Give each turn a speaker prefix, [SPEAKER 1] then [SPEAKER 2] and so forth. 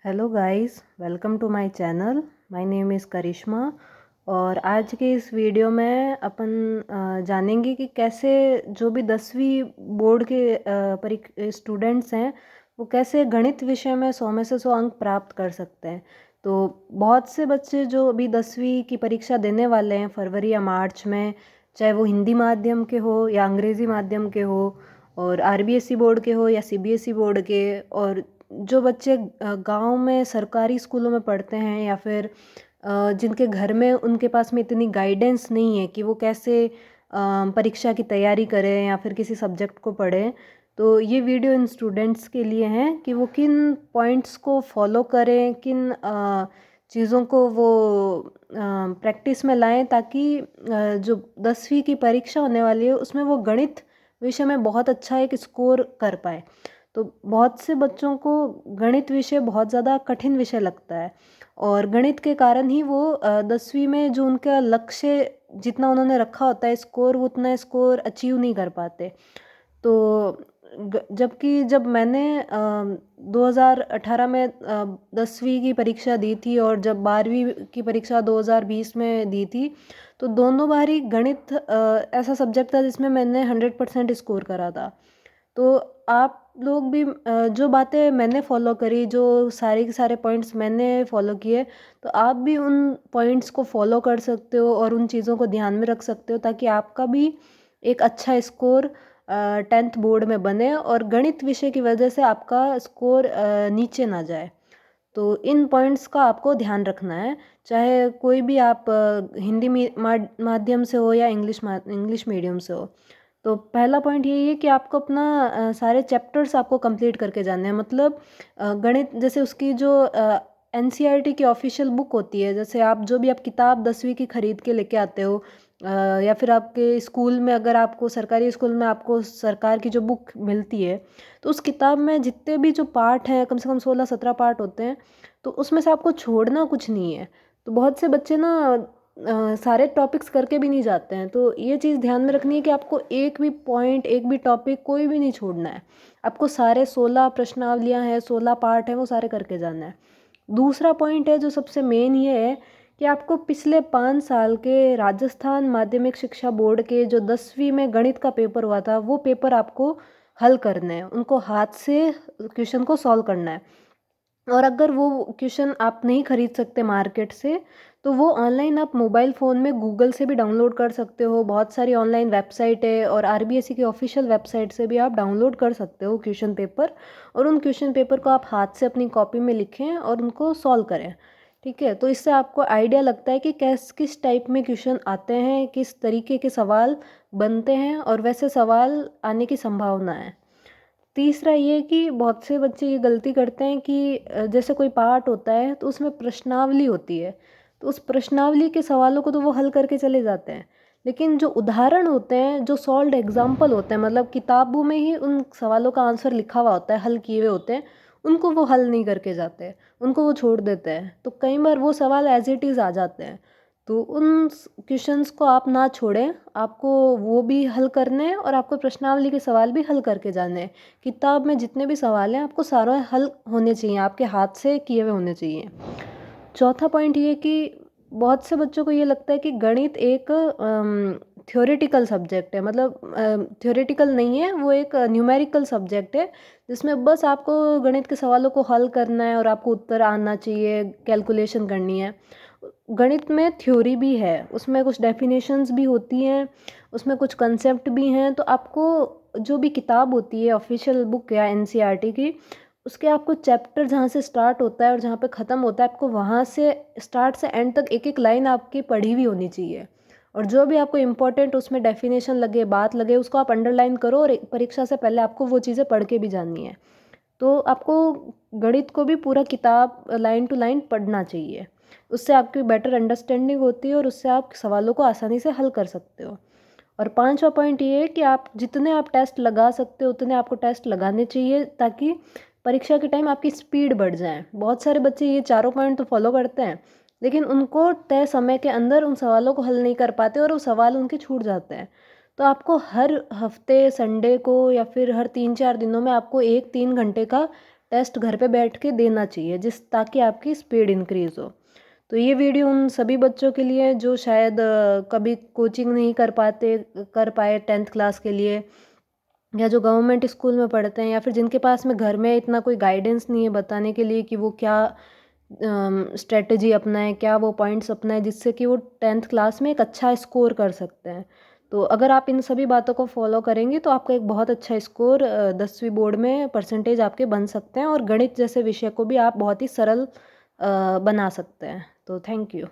[SPEAKER 1] Hello guys, welcome to my channel. My name is Karishma. और आज के इस वीडियो में अपन जानेंगे कि कैसे जो भी 10वीं बोर्ड के स्टूडेंट्स हैं वो कैसे गणित विषय में 100 में से 100 अंक प्राप्त कर सकते हैं। तो बहुत से बच्चे जो अभी 10वीं की परीक्षा देने वाले हैं फरवरी या मार्च में, चाहे वो हिंदी माध्यम के हो या अंग्रेज़ी माध्यम के हो, और आरबीएसई बोर्ड के हो या सीबीएसई बोर्ड के, और जो बच्चे गांव में सरकारी स्कूलों में पढ़ते हैं या फिर जिनके घर में उनके पास में इतनी गाइडेंस नहीं है कि वो कैसे परीक्षा की तैयारी करें या फिर किसी सब्जेक्ट को पढ़ें, तो ये वीडियो इन स्टूडेंट्स के लिए हैं कि वो किन पॉइंट्स को फॉलो करें, किन चीज़ों को वो प्रैक्टिस में लाएं, ताकि जो 10वीं की परीक्षा होने वाली है उसमें वो गणित विषय में बहुत अच्छा एक स्कोर कर पाए। तो बहुत से बच्चों को गणित विषय बहुत ज़्यादा कठिन विषय लगता है, और गणित के कारण ही वो 10वीं में जो उनका लक्ष्य जितना उन्होंने रखा होता है स्कोर, वो उतना स्कोर अचीव नहीं कर पाते। तो जबकि जब मैंने 2018 में 10वीं की परीक्षा दी थी, और जब 12वीं की परीक्षा 2020 में दी थी, तो दोनों बार ही गणित ऐसा सब्जेक्ट था जिसमें मैंने 100% स्कोर करा था। तो आप लोग भी जो बातें मैंने फॉलो करी, जो सारे के सारे पॉइंट्स मैंने फॉलो किए, तो आप भी उन पॉइंट्स को फॉलो कर सकते हो और उन चीज़ों को ध्यान में रख सकते हो, ताकि आपका भी एक अच्छा स्कोर 10th बोर्ड में बने और गणित विषय की वजह से आपका स्कोर नीचे ना जाए। तो इन पॉइंट्स का आपको ध्यान रखना है, चाहे कोई भी आप हिंदी माध्यम से हो या इंग्लिश मीडियम से हो। तो पहला पॉइंट यही है कि आपको अपना सारे चैप्टर्स आपको कंप्लीट करके जाने हैं। मतलब गणित जैसे उसकी जो एनसीईआरटी की ऑफिशियल बुक होती है, जैसे आप जो भी आप किताब 10वीं की खरीद के लेके आते हो, या फिर आपके स्कूल में, अगर आपको सरकारी स्कूल में आपको सरकार की जो बुक मिलती है, तो उस किताब में जितने भी जो पार्ट हैं, कम से कम 16-17 पार्ट होते हैं, तो उसमें से आपको छोड़ना कुछ नहीं है। तो बहुत से बच्चे ना सारे टॉपिक्स करके भी नहीं जाते हैं, तो ये चीज़ ध्यान में रखनी है कि आपको एक भी पॉइंट, एक भी टॉपिक कोई भी नहीं छोड़ना है। आपको सारे 16 प्रश्नावलियाँ हैं, 16 पार्ट हैं, वो सारे करके जाना है। दूसरा पॉइंट है जो सबसे मेन ये है कि आपको पिछले 5 साल के राजस्थान माध्यमिक शिक्षा बोर्ड के जो 10वीं में गणित का पेपर हुआ था, वो पेपर आपको हल करने हैं, उनको हाथ से क्वेश्चन को सॉल्व करना है। और अगर वो क्वेश्चन आप नहीं खरीद सकते मार्केट से, तो वो ऑनलाइन आप मोबाइल फ़ोन में गूगल से भी डाउनलोड कर सकते हो। बहुत सारी ऑनलाइन वेबसाइट है, और आरबीएसई की ऑफिशियल वेबसाइट से भी आप डाउनलोड कर सकते हो क्वेश्चन पेपर, और उन क्वेश्चन पेपर को आप हाथ से अपनी कॉपी में लिखें और उनको सॉल्व करें। ठीक है, तो इससे आपको आइडिया लगता है कि किस टाइप में क्वेश्चन आते हैं, किस तरीके के सवाल बनते हैं, और वैसे सवाल आने की संभावना है। तीसरा ये कि बहुत से बच्चे ये गलती करते हैं कि जैसे कोई पार्ट होता है तो उसमें प्रश्नावली होती है, तो उस प्रश्नावली के सवालों को तो वो हल करके चले जाते हैं, लेकिन जो उदाहरण होते हैं, जो सॉल्व्ड एग्जाम्पल होते हैं, मतलब किताबों में ही उन सवालों का आंसर लिखा हुआ होता है, हल किए हुए होते हैं, उनको वो हल नहीं करके जाते, उनको वो छोड़ देते हैं। तो कई बार वो सवाल एज इट इज़ आ जाते हैं। तो उन क्वेश्चंस को आप ना छोड़ें, आपको वो भी हल करने हैं और आपको प्रश्नावली के सवाल भी हल करके जाने हैं। किताब में जितने भी सवाल हैं आपको सारे हल होने चाहिए, आपके हाथ से किए हुए होने चाहिए। चौथा पॉइंट ये कि बहुत से बच्चों को ये लगता है कि गणित एक थ्योरेटिकल सब्जेक्ट है, मतलब थ्योरेटिकल नहीं है, वो एक न्यूमेरिकल सब्जेक्ट है, जिसमें बस आपको गणित के सवालों को हल करना है और आपको उत्तर आना चाहिए, कैलकुलेशन करनी है। गणित में थ्योरी भी है, उसमें कुछ डेफिनेशंस भी होती हैं, उसमें कुछ कंसेप्ट भी हैं। तो आपको जो भी किताब होती है ऑफिशियल बुक या एनसीईआरटी की, उसके आपको चैप्टर जहाँ से स्टार्ट होता है और जहाँ पे ख़त्म होता है, आपको वहाँ से स्टार्ट से एंड तक एक एक लाइन आपकी पढ़ी हुई होनी चाहिए। और जो भी आपको इम्पोर्टेंट उसमें डेफिनेशन लगे, बात लगे, उसको आप अंडरलाइन करो, और परीक्षा से पहले आपको वो चीज़ें पढ़ के भी जाननी है। तो आपको गणित को भी पूरा किताब लाइन टू लाइन पढ़ना चाहिए, उससे आपकी बेटर अंडरस्टैंडिंग होती है और उससे आप सवालों को आसानी से हल कर सकते हो। और पांचवा पॉइंट ये है कि आप जितने आप टेस्ट लगा सकते हो उतने आपको टेस्ट लगाने चाहिए, ताकि परीक्षा के टाइम आपकी स्पीड बढ़ जाए। बहुत सारे बच्चे ये चारों पॉइंट तो फॉलो करते हैं, लेकिन उनको तय समय के अंदर उन सवालों को हल नहीं कर पाते और वो सवाल उनके छूट जाते हैं। तो आपको हर हफ्ते संडे को या फिर हर 3-4 दिनों में आपको 1-3 घंटे का टेस्ट घर पे बैठ के देना चाहिए, ताकि आपकी स्पीड इंक्रीज़ हो। तो ये वीडियो उन सभी बच्चों के लिए जो शायद कभी कोचिंग नहीं कर पाए 10th क्लास के लिए, या जो गवर्नमेंट स्कूल में पढ़ते हैं, या फिर जिनके पास में घर में इतना कोई गाइडेंस नहीं है बताने के लिए कि वो क्या स्ट्रेटजी अपनाएं, क्या वो पॉइंट्स अपनाएं जिससे कि वो 10th क्लास में एक अच्छा स्कोर कर सकते हैं। तो अगर आप इन सभी बातों को फॉलो करेंगे तो आपका एक बहुत अच्छा स्कोर 10वीं बोर्ड में परसेंटेज आपके बन सकते हैं, और गणित जैसे विषय को भी आप बहुत ही सरल बना सकते हैं। तो थैंक यू।